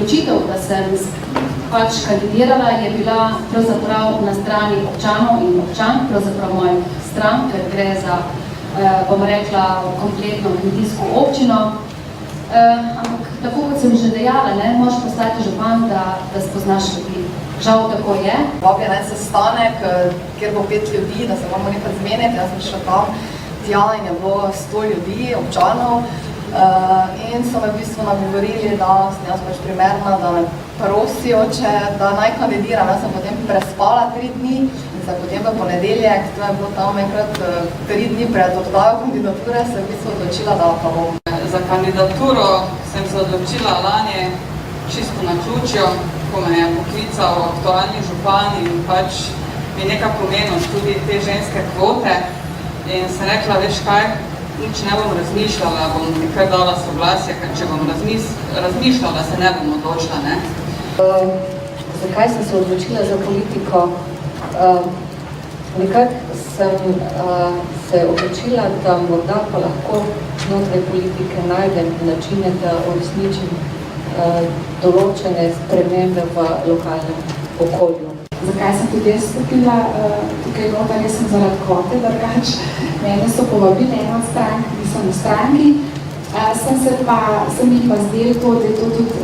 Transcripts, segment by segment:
odločitev, da sem pač kandidirala, je bila pravzaprav na strani občanov in občan, pravzaprav mojih stran, ker gre za, bom rekla, kompletno kmetijsko občino. Ampak tako kot sem že dejala, moraš postati župan, da spoznaš ljudi. Žal tako je. Vabljen en sestanek, kjer bo 5 ljudi, da se moramo nekaj zmeniti. Jaz sem šla tam, tja in je bilo 100 ljudi, občanov. In so me v bistvu nagovorili, da sem jaz pač primerna, da me prosijo, da naj kandidiram. Jaz sem potem prespala 3 dni in se potem v ponedeljek, to je bilo tam enkrat 3 dni pred oddajo kandidature, se v bistvu odločila, da pa bom. Za kandidaturo sem se odločila lani čisto na ključjo, ko me je poklical aktualni župan in pač mi nekaj pomenil tudi te ženske kvote. In sem rekla, veš kaj, nič ne bom razmišljala, bom nekaj dala soglasje, ker če bom razmišljala, se ne bom odločila, ne. Zakaj sem se odločila za politiko? Nekako sem se odločila, da morda pa lahko znotraj politike najdem načine, da uresničim določene spremembe v lokalnem okolju. Zakaj sem tudi jaz stopila tukaj noter, jaz sem zaradi kvote drugač. Mene so povabili eno od strank, ki so na stranki. Sem jih pa zdel to, da je to tudi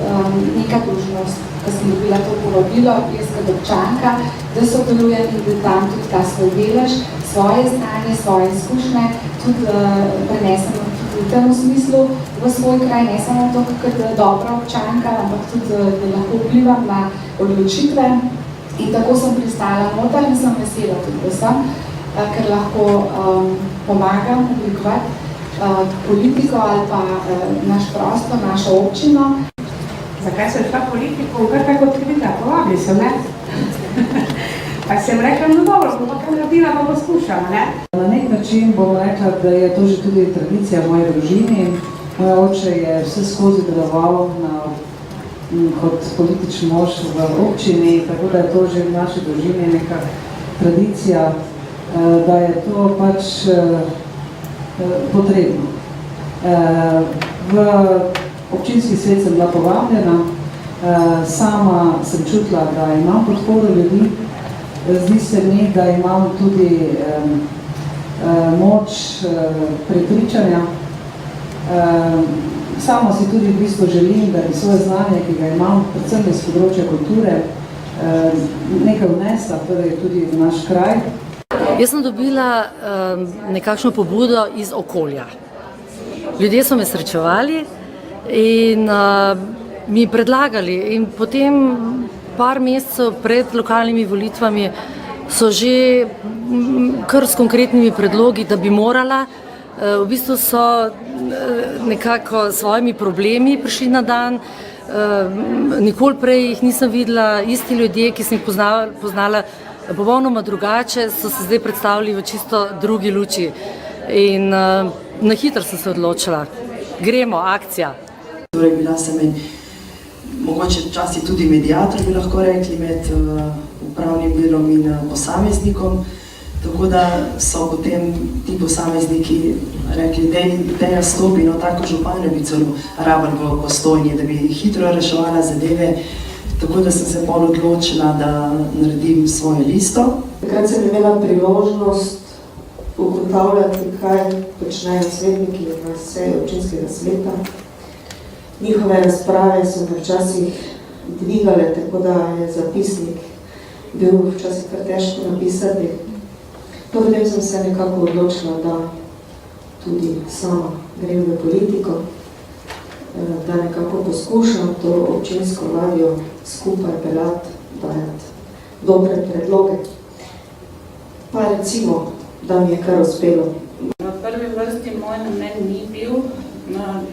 neka dolžnost, ko sem dobila to povabilo, jaz kot občanka, da sodelujem in da dam tudi ta svoj delež, svoje znanje, svoje izkušnje, tudi prenesem v tem smislu v svoj kraj, ne samo to kot dobra občanka, ampak tudi, da lahko vplivam na odločitve. In tako sem pristala noter in sem vesela tudi vsem, ker lahko pomagam oblikovati politiko ali pa naš prostor, našo občino. Zakaj sem šla politiko? Kar tako odkrita, povabili so me. Pa sem rekla, no dobro, bom pa kaj naredila, pa poskušala, ne? Na nek način bom rekla, da je to že tudi tradicija v moji družini. Moj oče je vse skozi deloval kot politični mož v občini, tako da je to že v naši družini neka tradicija, da je to pač potrebno. V občinski svet sem bila povabljena, sama sem čutila, da imam podporo ljudi, zdi se mi, da imam tudi moč prepričanja. Sama si tudi v bistvu želim, da bi svoje znanje, ki ga imam, predvsem iz področja kulture, nekaj vnesla, torej tudi v naš kraj. Jaz sem dobila nekakšno pobudo iz okolja. Ljudje so me srečevali in mi predlagali in potem par mesecev pred lokalnimi volitvami so že kar s konkretnimi predlogi, da bi morala. V bistvu so nekako s svojimi problemi prišli na dan. Nikoli prej jih nisem videla, isti ljudje, ki sem jih poznala popolnoma drugače, so se zdaj predstavili v čisto drugi luči. In na hitro sem se odločila. Gremo, akcija. Torej, bila sem mogoče včasih tudi mediator, bi lahko rekli, med upravnim delom in posameznikom. Tako da so potem ti posamezniki rekli, da jaz stopi, no tako županja bi celo raben v Postojni, da bi hitro reševala zadeve. Tako da sem se pol odločila, da naredim svojo listo. Takrat sem imela priložnost ugotavljati, kaj počnejo svetniki na seji občinskega sveta. Njihove razprave so me včasih dvigale, tako da je zapisnik bil včasih kar težko napisati. Potem sem se nekako odločila, da tudi sama grem v politiko, da nekako poskušam to občinsko ladjo skupaj peljati, dajati dobre predloge. Pa recimo, da mi je kar uspelo. V prvi vrsti moj namen ni bil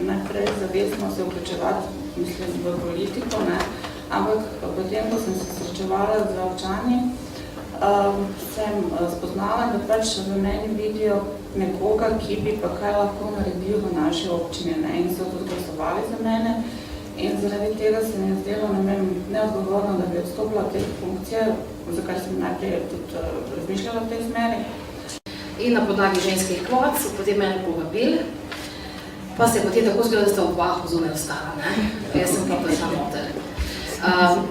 najprej zavestno se vključevati, mislim, v politiko, ampak potem, ko sem se srečevala z občani, sem spoznala, da pač v meni vidijo nekoga, ki bi pa kaj lahko naredil v naši občini, in so tudi glasovali za mene. In zaradi tega se mi je zdelo neodgovorno, da bi odstopila te funkcije, za kar sem najprej tudi razmišljala v tej smeri. In na podlagi ženskih kvot so potem mene povabili, pa se je potem tako zgodilo, da sta oba zunaj ostala, Jaz sem pa prišla noter.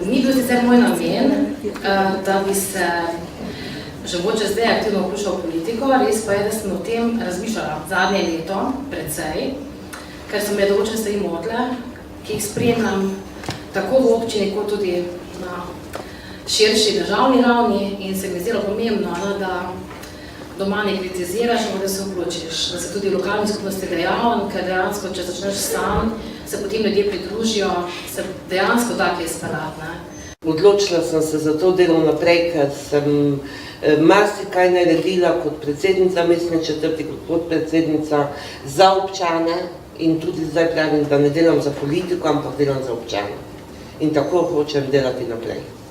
Ni bil sicer moj namen, da bi se že mogoče zdaj aktivno vključila v politiko, res pa je, da sem o tem razmišljala zadnje leto, precej, ker so me določene stvari motile, ki jih spremljam tako v občini, kot tudi na širši državni ravni in se mi zdelo pomembno, da doma ne kritiziraš, da se vključiš, da se tudi v lokalni skupnosti dejaven, ker dejansko, če začneš sam, se potem ljudje pridružijo, se dejansko tako izpeljati. Odločila sem se za to delo naprej, ker sem marsikaj naredila kot predsednica mestne četrti, kot podpredsednica za občane in tudi zdaj pravim, da ne delam za politiko, ampak delam za občane. In tako hočem delati naprej.